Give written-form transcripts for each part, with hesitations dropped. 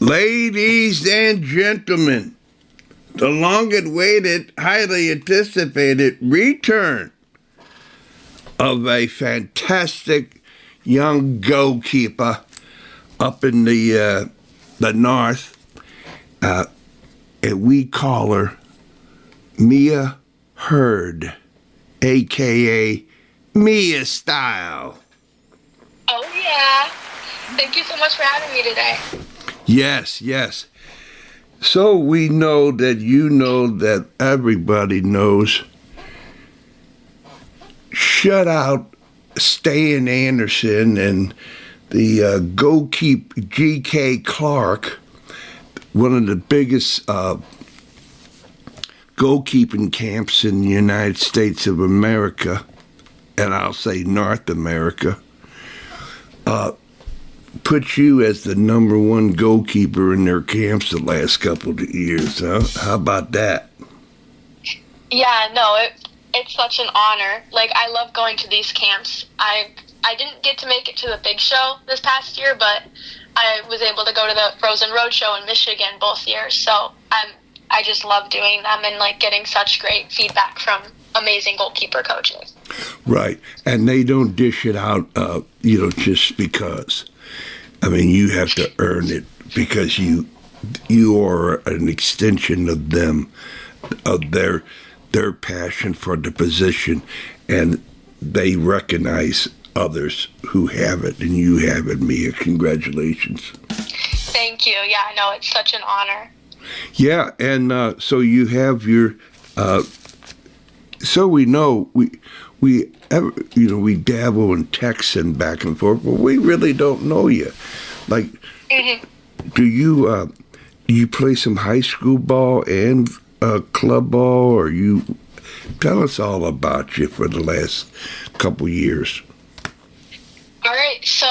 Ladies and gentlemen, the long-awaited, highly anticipated return of a fantastic young goalkeeper up in the north, and we call her Mia Hurd, a.k.a. Mia Style. Oh, yeah. Thank you so much for having me today. Yes. So we know that you know that everybody knows. Shut out Stan Anderson and the goalkeeper G.K. Clark, one of the biggest goalkeeping camps in the United States of America, and I'll say North America, put you as the number one goalkeeper in their camps the last couple of years, huh? How about that? Yeah, no, it's such an honor. Like, I love going to these camps. I didn't get to make it to the big show this past year, but I was able to go to the Frozen Road Show in Michigan both years. So I just love doing them and like getting such great feedback from amazing goalkeeper coaches. Right, and they don't dish it out, just because. I mean, you have to earn it because you are an extension of them, of their passion for the position, and they recognize others who have it, and you have it, Mia. Congratulations. Thank you. Yeah, I know, it's such an honor. Yeah, and so you have your. So we know we dabble in texting back and forth, but we really don't know you. Like, do you play some high school ball and club ball, or you tell us all about you for the last couple years? All right, so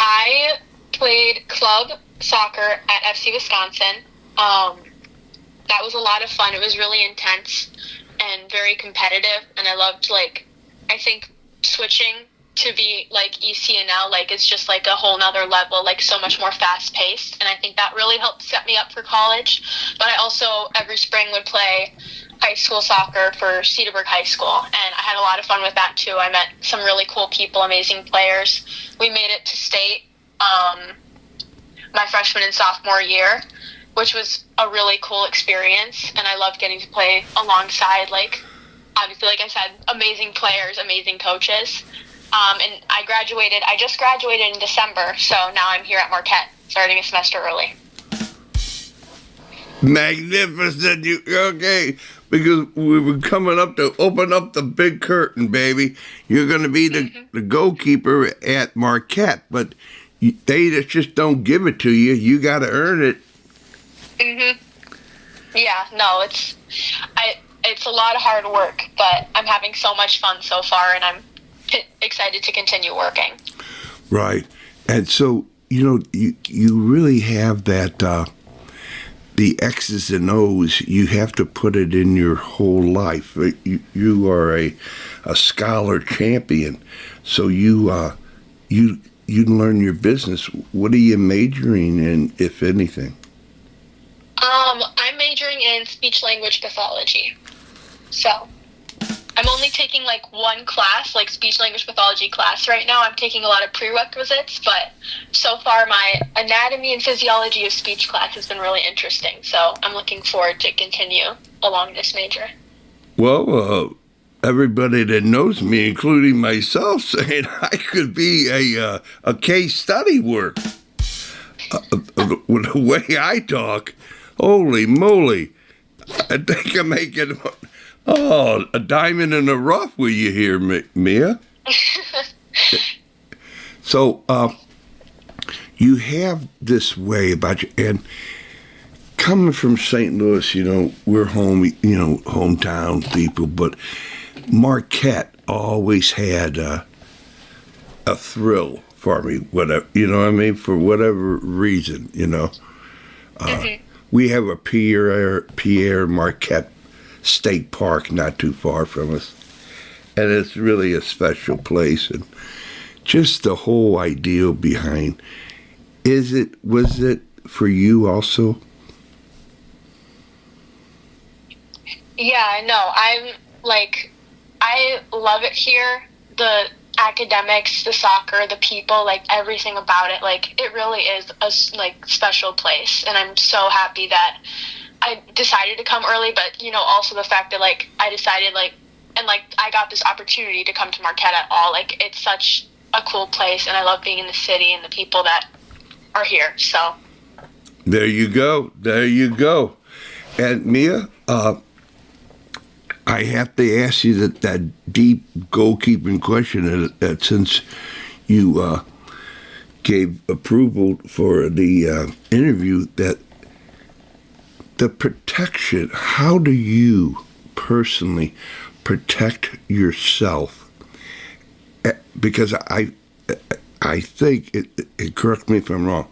I played club soccer at FC Wisconsin. That was a lot of fun. It was really intense and very competitive, and I loved, I think switching to be ECNL, it's just a whole nother level, so much more fast paced, and I think that really helped set me up for college. But I also every spring would play high school soccer for Cedarburg High School, and I had a lot of fun with that too. I met some really cool people, amazing players. We made it to state my freshman and sophomore year, which was a really cool experience, and I loved getting to play alongside, obviously, like I said, amazing players, amazing coaches. And I just graduated in December, so now I'm here at Marquette, starting a semester early. Magnificent. Okay, because we were coming up to open up the big curtain, baby. You're going to be the goalkeeper at Marquette, but they just don't give it to you. You got to earn it. Yeah, no, it's a lot of hard work, but I'm having so much fun so far, and I'm excited to continue working. Right. And so, you really have that, the X's and O's, you have to put it in your whole life. You are a scholar champion, so you learn your business. What are you majoring in, if anything? I'm majoring in speech-language pathology. So I'm only taking one class, speech-language pathology class right now. I'm taking a lot of prerequisites, but so far my anatomy and physiology of speech class has been really interesting. So I'm looking forward to continue along this major. Well, everybody that knows me, including myself, saying I could be a case study work. With the way I talk, holy moly, I think I'm making a diamond in the rough with you here, Mia. So you have this way about you, and coming from St. Louis, we're hometown people, but Marquette always had a thrill for me, whatever, for whatever reason, We have a Pierre Marquette State Park not too far from us, and it's really a special place, and just the whole idea behind, was it for you also? Yeah, no, I love it here. The academics, the soccer, the people, like everything about it, like it really is a special place, and I'm so happy that I decided to come early. But also the fact that I decided and I got this opportunity to come to Marquette at all. Like it's such a cool place, and I love being in the city and the people that are here. So there you go. And Mia, I have to ask you that deep goalkeeping question that since you gave approval for the interview, that the protection, how do you personally protect yourself? Because I think, correct me if I'm wrong,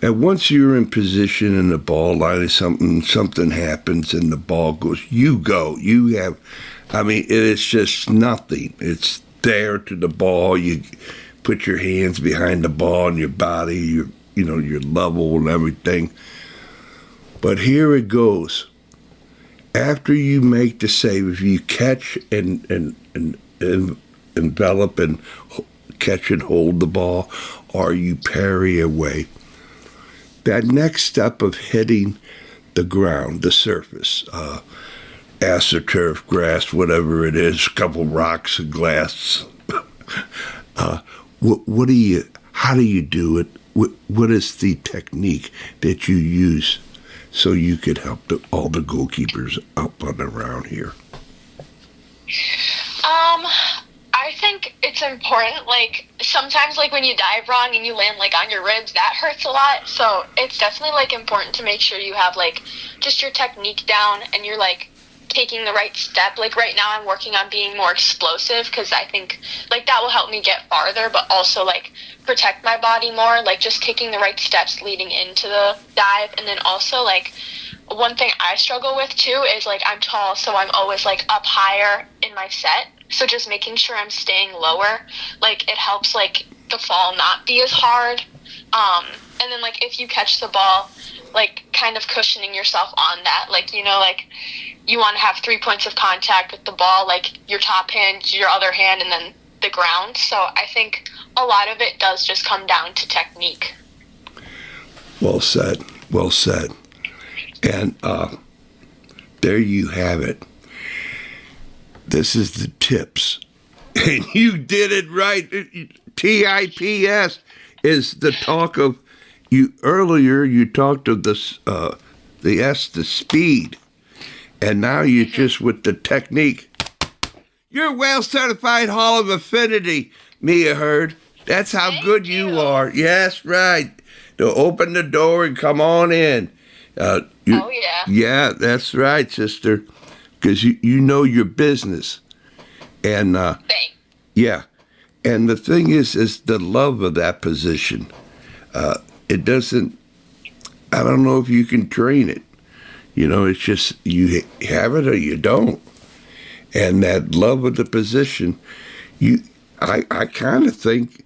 and once you're in position and the ball line, something happens and the ball goes, you go. You have, it is just nothing. It's there to the ball. You put your hands behind the ball and your body, your level and everything. But here it goes. After you make the save, if you catch and envelop and catch and hold the ball, or you parry away, that next step of hitting the ground, the surface, astroturf, grass, whatever it is, a couple rocks and glass. How do you do it? What is the technique that you use so you could help all the goalkeepers up and around here? I think it's important, sometimes, when you dive wrong and you land, on your ribs, that hurts a lot. So it's definitely, important to make sure you have, just your technique down and you're, taking the right step. Right now I'm working on being more explosive because I think, that will help me get farther, but also, protect my body more, just taking the right steps leading into the dive. And then also, one thing I struggle with, too, is, I'm tall, so I'm always, up higher in my set. So just making sure I'm staying lower, it helps, the fall not be as hard. And then, if you catch the ball, kind of cushioning yourself on that. You want to have 3 points of contact with the ball, your top hand, your other hand, and then the ground. So I think a lot of it does just come down to technique. Well said. And there you have it. This is the tips. And you did it right. TIPS is the talk of you. Earlier you talked of this, the S, the speed. And now you're just with the technique. You're well certified Hall of Affinity, Mia Hurd. That's how Thank good you are. Yes, right. To open the door and come on in. Oh, yeah. Yeah, that's right, sister. Because you know your business. And, Thanks. yeah. And the thing is the love of that position. It doesn't, I don't know if you can train it. It's just you have it or you don't. And that love of the position, I kind of think,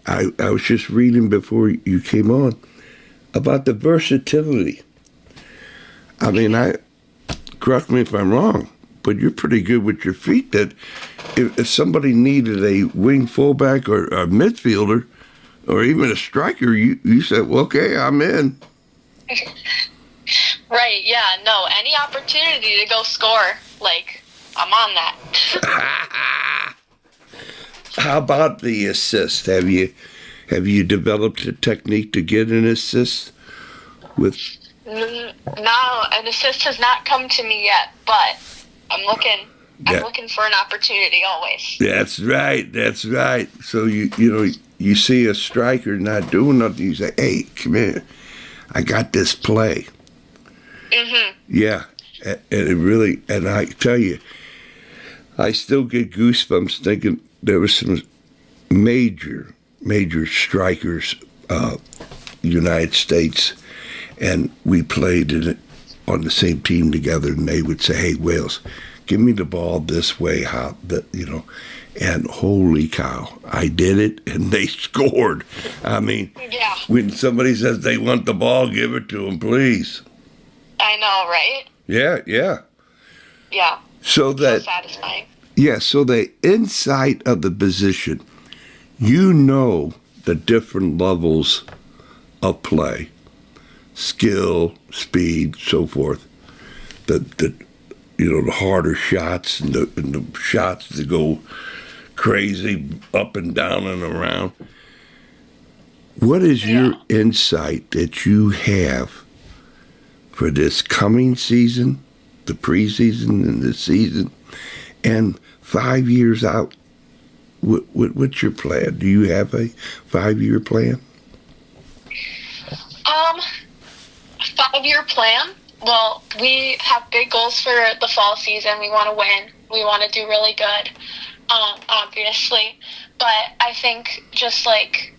I was just reading before you came on about the versatility. Correct me if I'm wrong, but you're pretty good with your feet. That if somebody needed a wing fullback or a midfielder or even a striker, you said, well, okay, I'm in. Right, yeah, no, any opportunity to go score, I'm on that. How about the assist? Have you developed a technique to get an assist with? No, an assist has not come to me yet, but I'm looking for an opportunity always. That's right. So you see a striker not doing nothing, you say, hey, come here, I got this play. Mm-hmm. Yeah, and it really, and I tell you, I still get goosebumps thinking there were some major strikers, United States, and we played on the same team together, and they would say, hey, Wales, give me the ball this way, and holy cow, I did it, and they scored. I mean, Yeah. when somebody says they want the ball, give it to them, please. I know, right? Yeah. Yeah. So that, satisfying. yeah, so the insight of the position, you know the different levels of play, skill, speed, so forth. The harder shots and the shots that go crazy up and down and around. What is your insight that you have for this coming season, the preseason and the season, and 5 years out? What's your plan? Do you have a 5-year plan? 5-year plan? Well, we have big goals for the fall season. We want to win. We want to do really good, obviously. But I think just, like,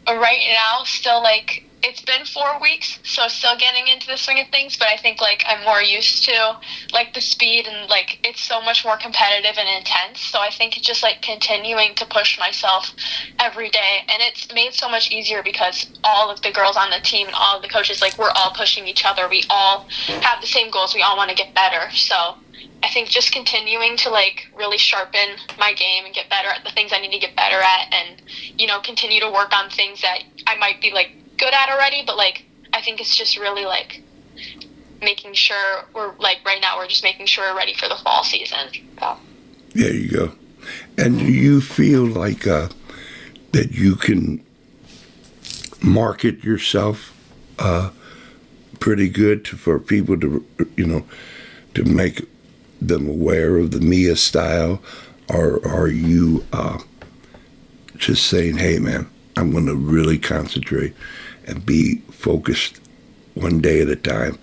right now, still, like, it's been 4 weeks, so still getting into the swing of things, but I think, like, I'm more used to, like, the speed and, like, it's so much more competitive and intense, so I think it's just, like, continuing to push myself every day, and it's made so much easier because all of the girls on the team and all of the coaches, like, we're all pushing each other. We all have the same goals. We all want to get better, so I think just continuing to, like, really sharpen my game and get better at the things I need to get better at and, continue to work on things that I might be, like, good at already, but, like, I think it's just really, like, making sure we're, like, right now we're just making sure we're ready for the fall season. So. There you go. And do you feel like that you can market yourself pretty good for people to, to make them aware of the Mia style? Or are you just saying, hey, man, I'm going to really concentrate and be focused one day at a time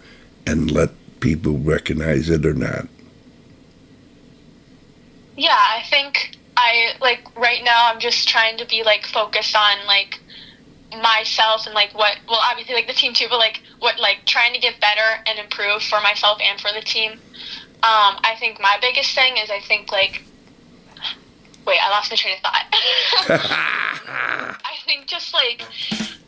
and let people recognize it or not? Yeah, I think right now I'm just trying to be, like, focused on, like, myself and, like, obviously, like, the team too, but, like, trying to get better and improve for myself and for the team. I think my biggest thing is, wait, I lost my train of thought. I think just, like,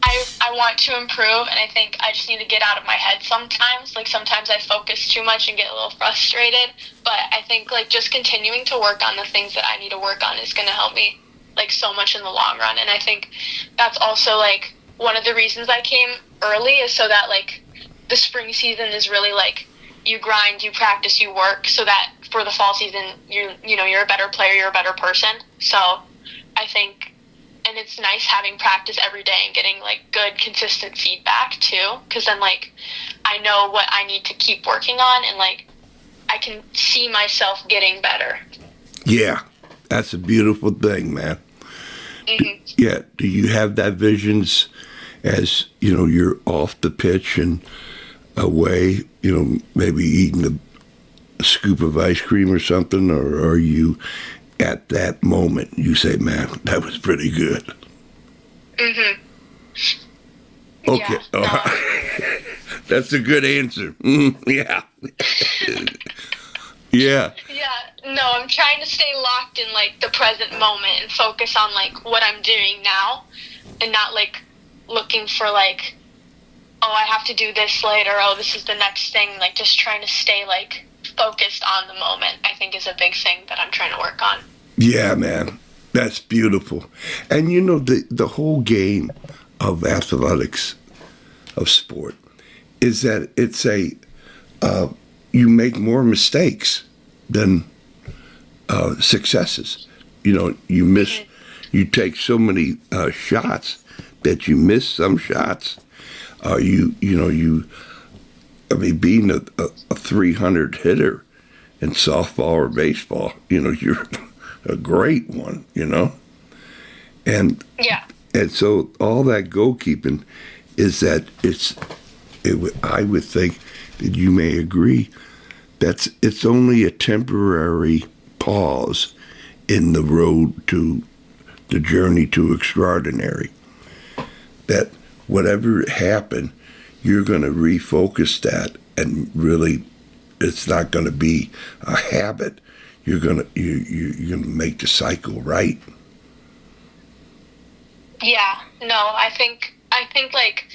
I want to improve, and I think I just need to get out of my head sometimes. Like, sometimes I focus too much and get a little frustrated, but I think, like, just continuing to work on the things that I need to work on is going to help me, like, so much in the long run. And I think that's also, like, one of the reasons I came early is so that, like, the spring season is really, like, you grind, you practice, you work, so that for the fall season, you're a better player, you're a better person. So I think, and it's nice having practice every day and getting, like, good, consistent feedback too, because then, like, I know what I need to keep working on, and, like, I can see myself getting better. Yeah, that's a beautiful thing, man. Mm-hmm. Do you have that visions as, you're off the pitch and away, maybe eating a scoop of ice cream or something, or are you at that moment you say, man, that was pretty good? Mm-hmm. Okay. Yeah, no. That's a good answer. Yeah. Yeah. Yeah, no, I'm trying to stay locked in, like, the present moment and focus on, like, what I'm doing now and not, like, looking for, like, oh, I have to do this later, oh, this is the next thing. Like, just trying to stay, like, focused on the moment, I think, is a big thing that I'm trying to work on. Yeah, man. That's beautiful. And, the whole game of athletics, of sport, is that it's you make more mistakes than successes. You take so many shots that you miss some shots. Being a 300 hitter in softball or baseball, you're a great one, and yeah, and so all that goalkeeping is that I would think that you may agree that it's only a temporary pause in the road to the journey to extraordinary. That whatever happened, you're going to refocus that, and really, it's not going to be a habit. you're gonna make the cycle, right? Yeah, no, I think like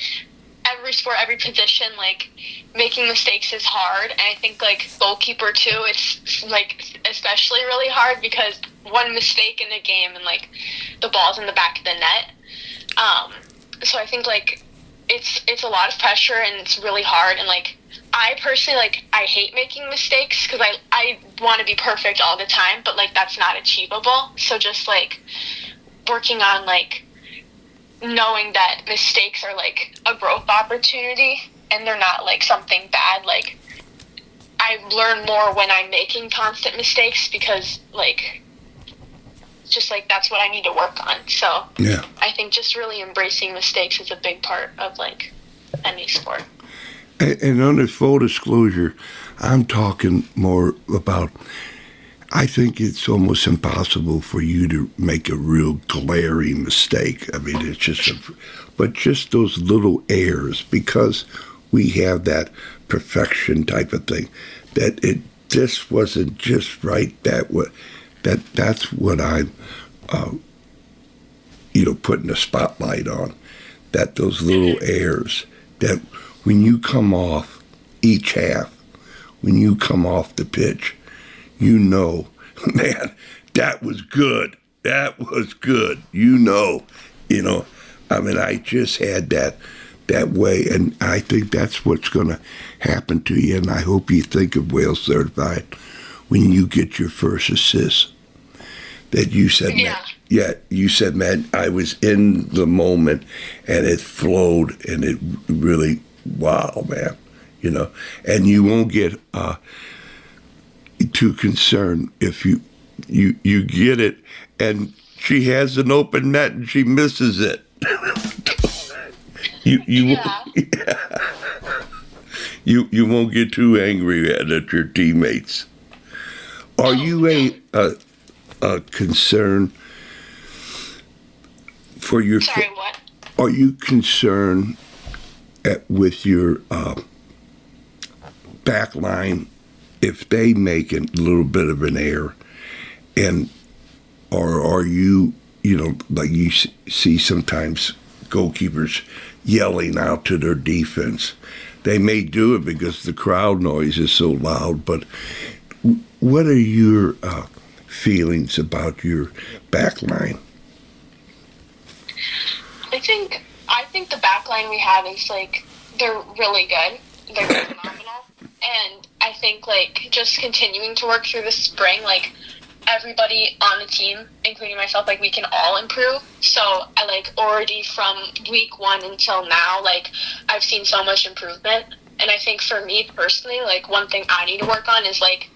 every sport, every position, like making mistakes is hard, and I think like goalkeeper too, it's like especially really hard because one mistake in a game and like the ball's in the back of the net. So I think like it's a lot of pressure and it's really hard, and like I personally like I hate making mistakes because I want to be perfect all the time, but like that's not achievable. So just like working on like knowing that mistakes are like a growth opportunity and they're not like something bad. Like I learn more when I'm making constant mistakes because like just like that's what I need to work on. So yeah, I think just really embracing mistakes is a big part of like any sport. and under full disclosure, I'm talking more about. I think it's almost impossible for you to make a real glaring mistake. I mean, it's just, but just those little errors, because we have that perfection type of thing, that it just wasn't just right. That's what I'm, putting a spotlight on. That those little errors, that when you come off each half, when you come off the pitch, man, that was good. That was good. I mean, I just had that way, and I think that's what's going to happen to you, and I hope you think of Wales Certified when you get your first assist. That you said, you said, man, I was in the moment, and it flowed, and it really, wow, man, and you won't get too concerned if you get it and she has an open net and she misses it. You won't get too angry at your teammates. Are you a concern for your? Sorry, what? Are you concerned with your back line? If they make a little bit of an error, or are you, like you see sometimes goalkeepers yelling out to their defense. They may do it because the crowd noise is so loud, but what are your feelings about your back line? I think the back line we have is like they're really good. They're phenomenal. And I think, like, just continuing to work through the spring, like, everybody on the team, including myself, like, we can all improve. So, I, like, already from week 1 until now, like, I've seen so much improvement. And I think for me personally, like, one thing I need to work on is, like,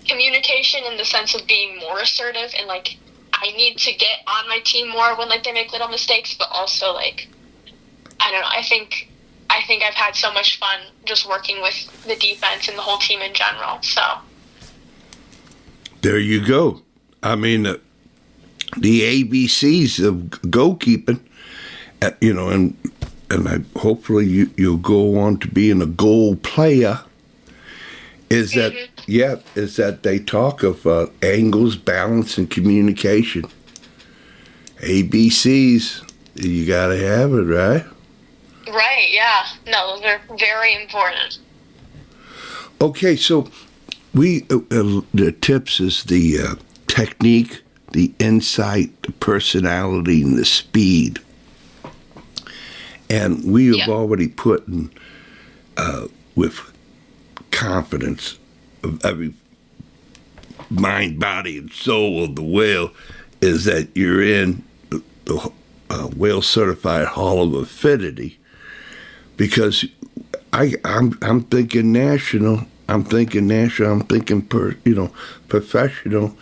communication in the sense of being more assertive. And, like, I need to get on my team more when, like, they make little mistakes. But also, like, I don't know, I think I've had so much fun just working with the defense and the whole team in general. So there you go. I mean, the ABCs of goalkeeping, and hopefully you'll go on to being a goal player. Is that Is that they talk of angles, balance, and communication. ABCs, you got to have it, right? Right, yeah. No, those are very important. Okay, so the tips is the technique, the insight, the personality, and the speed. And we have already put in, with confidence of every mind, body, and soul of the whale, is that you're in the Whale Certified Hall of Affinity. Because I'm thinking national. I'm thinking professional.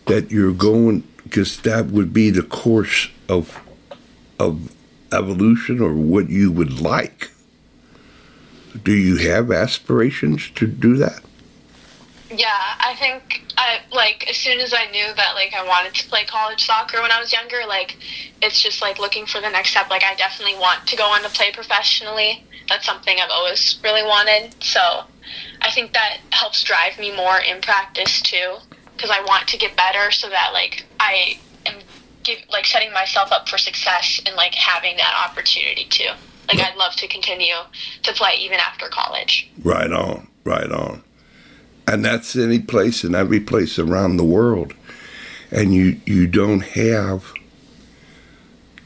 That you're going, because that would be the course of evolution, or what you would like. Do you have aspirations to do that? Yeah, I think as soon as I knew that I wanted to play college soccer when I was younger, it's just looking for the next step. I definitely want to go on to play professionally. That's something I've always really wanted. So I think that helps drive me more in practice too. because I want to get better so that like I am setting myself up for success and like having that opportunity too. Like I'd love to continue to play even after college. Right on, right on. And that's any place and every place around the world. And you don't have,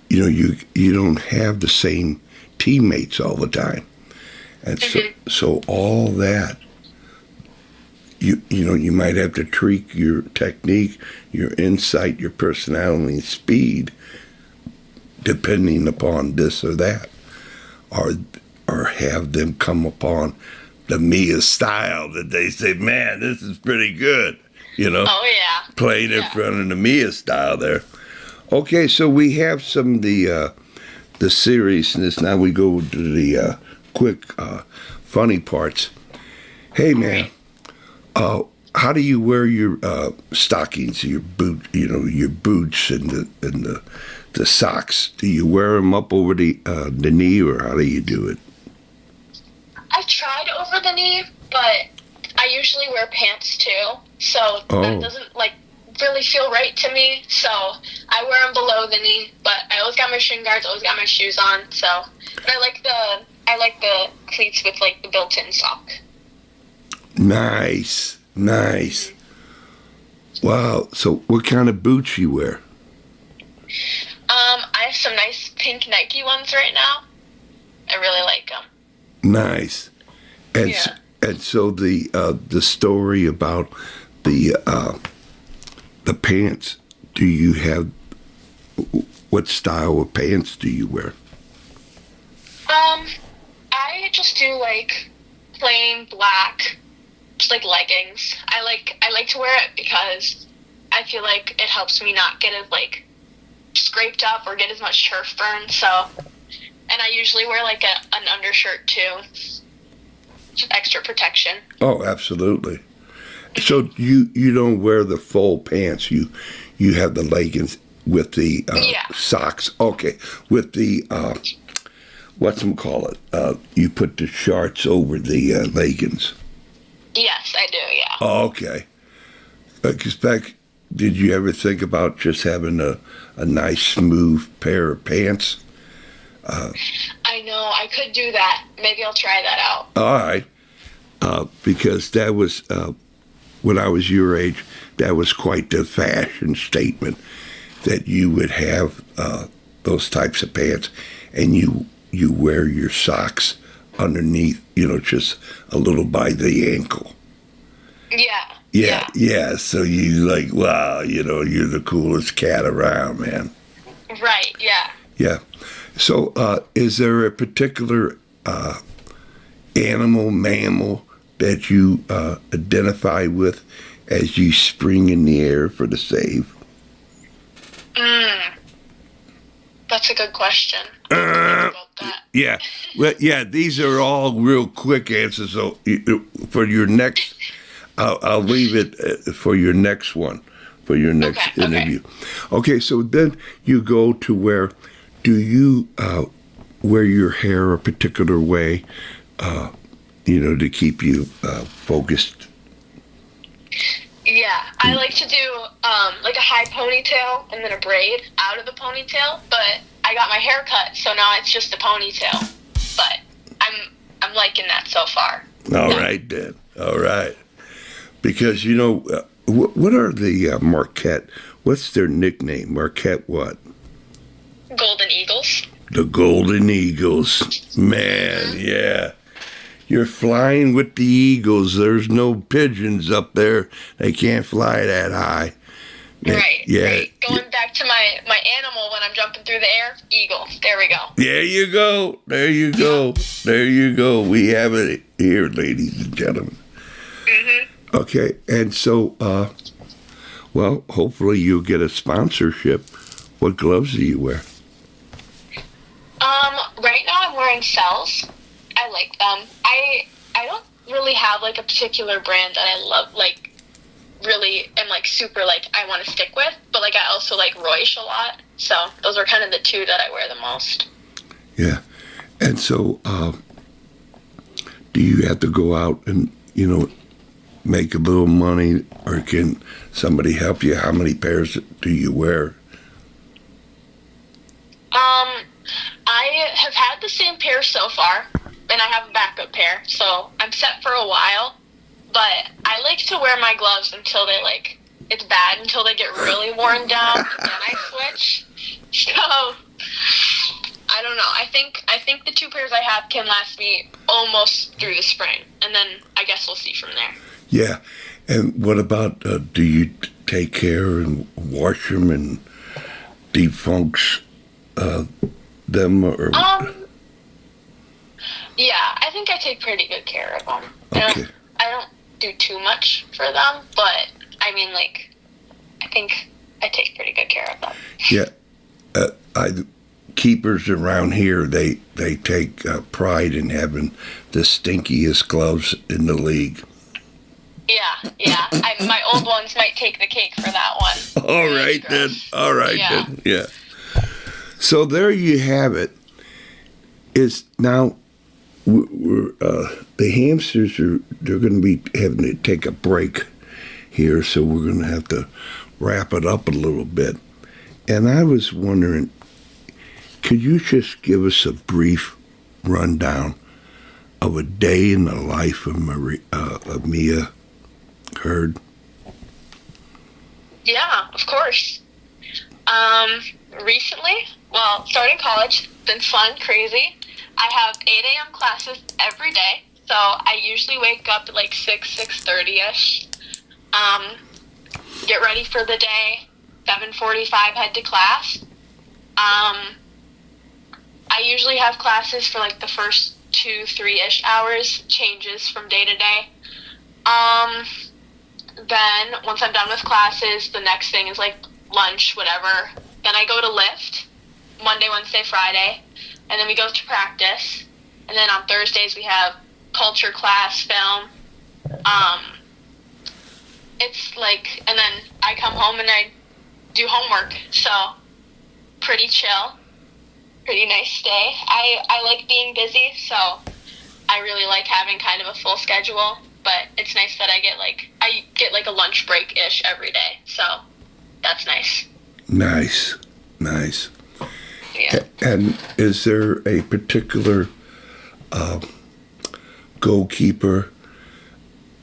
you don't have the same teammates all the time. And so all that, you might have to tweak your technique, your insight, your personality, and speed, depending upon this or that, or have them come upon the Mia style that they say, man, this is pretty good, Oh yeah. playing in front of the Mia style there. Okay, so we have some of the seriousness. Now we go to the quick, funny parts. Hey, man. How do you wear your stockings, your your boots and the socks? Do you wear them up over the knee, or how do you do it? I tried over the knee, but I usually wear pants too, so that doesn't like really feel right to me. So I wear them below the knee, but I always got my shin guards, always got my shoes on. So, but I like the cleats with like the built-in sock. Nice. Wow. So what kind of boots you wear? I have some nice pink Nike ones right now. I really like them. Nice. And so the story about the pants, do you have, what style of pants do you wear? I just do like plain black, just like leggings. I like to wear it because I feel like it helps me not get as like scraped up or get as much turf burn. So, and I usually wear like an undershirt too, just extra protection. Oh, absolutely. So you don't wear the full pants. You have the leggings with the socks. Okay, with the whatchamacallit, you put the shorts over the leggings. Yes, I do. Yeah. Oh, okay. Did you ever think about just having a nice smooth pair of pants? I know, I could do that. Maybe I'll try that out. All right. Because that was, when I was your age, that was quite the fashion statement, that you would have those types of pants, and you wear your socks underneath, just a little by the ankle. Yeah. So you like, wow, you're the coolest cat around, man. Right, yeah. Yeah. So is there a particular mammal that you identify with as you spring in the air for the save? That's a good question. About that. Yeah. Well, yeah, these are all real quick answers. So for your next, I'll leave it for your next one, for your next interview. Okay, so then you go to where, do you wear your hair a particular way, to keep you focused? Yeah, I like to do like a high ponytail and then a braid out of the ponytail, but I got my hair cut, so now it's just a ponytail. But I'm liking that so far. All right, then. All right. Because, what are the Marquette, what's their nickname? Marquette what? Golden Eagles. The Golden Eagles. Man, yeah. You're flying with the Eagles. There's no pigeons up there. They can't fly that high. Right. Yeah. Right. Going back to my animal when I'm jumping through the air, eagle. There we go. There you go. There you go. There you go. We have it here, ladies and gentlemen. Mm-hmm. Okay. And so, hopefully you'll get a sponsorship. What gloves do you wear? Right now I'm wearing cells. I like them. I don't really have like a particular brand that I love, like really am like super like I want to stick with, but like I also like Royce a lot. So those are kind of the two that I wear the most. Yeah. And so do you have to go out and make a little money, or can somebody help you? How many pairs do you wear? I have had the same pair so far, and I have a backup pair, so I'm set for a while. But I like to wear my gloves until they it's bad, until they get really worn down, and then I switch. So I don't know. I think the 2 pairs I have can last me almost through the spring, and then I guess we'll see from there. Yeah, and what about? Do you take care and wash them and defunct them, or? Yeah, I think I take pretty good care of them. Okay. I don't do too much for them, but I mean, I think I take pretty good care of them. Yeah, keepers around here, they take pride in having the stinkiest gloves in the league. Yeah. My old ones might take the cake for that one. All right then. Yeah. So there you have it. Is now the hamsters they're going to be having to take a break here, so we're going to have to wrap it up a little bit. And I was wondering, could you just give us a brief rundown of a day in the life of Mia Hurd? Yeah, of course. Recently, starting college, been fun, crazy. I have 8 a.m. classes every day, so I usually wake up at 6:30ish. Get ready for the day. 7:45 head to class. I usually have classes for the first 2-3ish hours. Changes from day to day. Then once I'm done with classes, the next thing is lunch, whatever. Then I go to lift Monday, Wednesday, Friday, and then we go to practice. And then on Thursdays we have culture class, film. And then I come home and I do homework. So pretty chill, pretty nice day. I like being busy, so I really like having kind of a full schedule. But it's nice that I get a lunch break-ish every day. So that's nice. Nice. Yeah. And is there a particular goalkeeper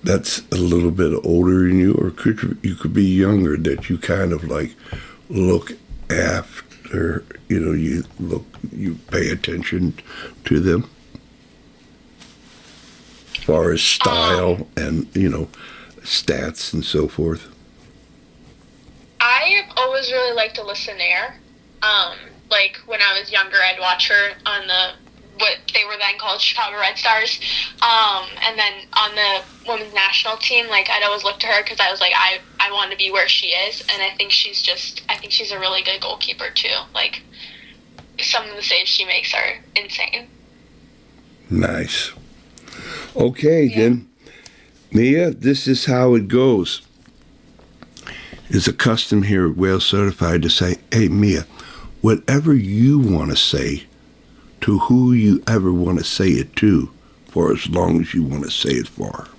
that's a little bit older than you, or you could be younger, that you kind of look after? You pay attention to them, as far as style and stats and so forth. I always really liked Alyssa Nair. When I was younger, I'd watch her on what they were then called Chicago Red Stars. And then on the women's national team, I'd always look to her because I was I want to be where she is. And I think she's a really good goalkeeper too. Some of the saves she makes are insane. Nice. Okay, then. Mia, this is how it goes. It's a custom here at Whale Certified to say, hey, Mia, whatever you want to say to who you ever want to say it to, for as long as you want to say it for.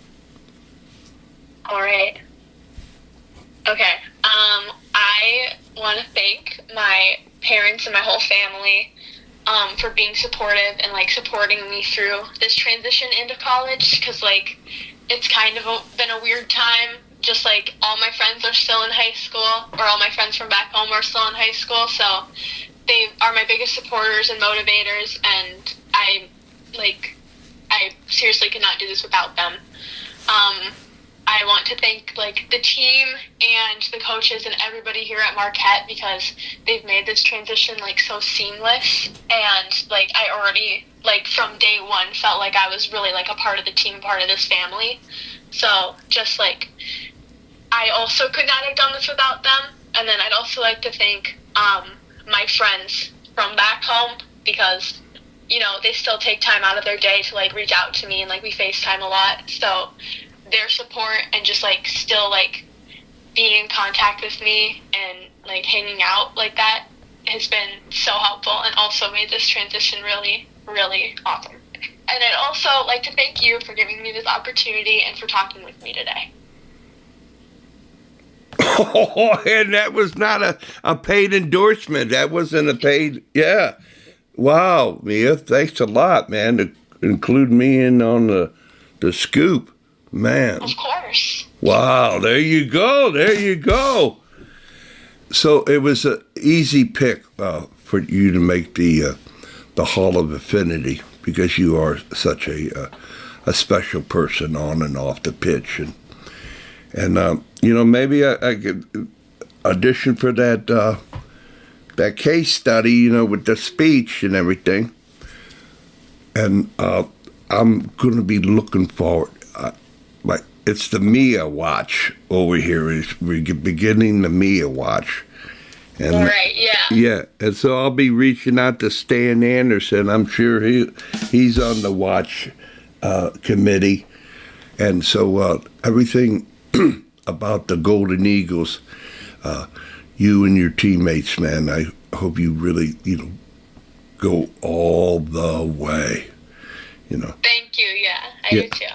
All right. Okay. I want to thank my parents and my whole family for being supportive and supporting me through this transition into college, because it's kind of been a weird time. Just all my friends are still in high school, or all my friends from back home are still in high school, so they are my biggest supporters and motivators, and I seriously could not do this without them. I want to thank the team and the coaches and everybody here at Marquette, because they've made this transition so seamless, and I already from day one felt like I was really a part of the team, part of this family. So just I also could not have done this without them. And then I'd also like to thank my friends from back home, because they still take time out of their day to reach out to me, and we FaceTime a lot. So their support and just still being in contact with me and hanging out like that has been so helpful, and also made this transition really, really awesome. And I'd also like to thank you for giving me this opportunity and for talking with me today. Oh, and that was not a paid endorsement. That wasn't a paid, yeah. Wow, Mia, thanks a lot, man, to include me in on the scoop. Man. Of course. Wow, there you go. So it was an easy pick for you to make the Hall of Affinity because you are such a special person on and off the pitch. And maybe I could audition for that case study, with the speech and everything. And I'm going to be looking forward. It's the Mia Watch over here. We're beginning the Mia Watch. And, right, yeah. Yeah, and so I'll be reaching out to Stan Anderson. I'm sure he's on the watch committee. And so everything about the Golden Eagles, you and your teammates, man, I hope you really, go all the way, Thank you, yeah, I do too.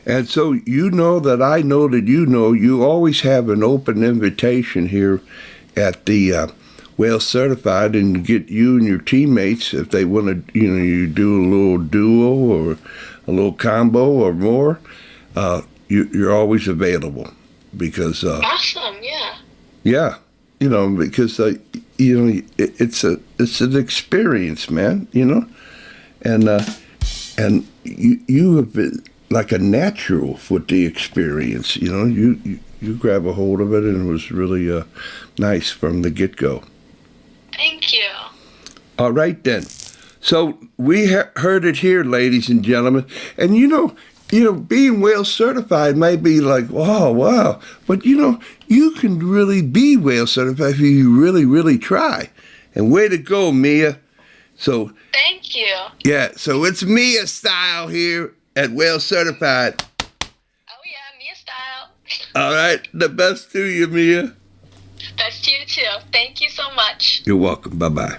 And so that I know that you always have an open invitation here at the Whale Certified, and get you and your teammates, if they want to, you do a little duo or a little combo or more, you're always available because... awesome, yeah. Yeah, because, it's an experience, man, and you have been like a natural with the experience, you grab a hold of it, and it was really nice from the get-go. Thank you. All right, then. So we heard it here, ladies and gentlemen. And, being Whale Certified might be like, wow. But, you can really be Whale Certified if you really, really try. And way to go, Mia. So thank you. Yeah, so it's Mia style here at Whale Certified. Oh, yeah, Mia style. All right, the best to you, Mia. Best to you, too. Thank you so much. You're welcome. Bye-bye.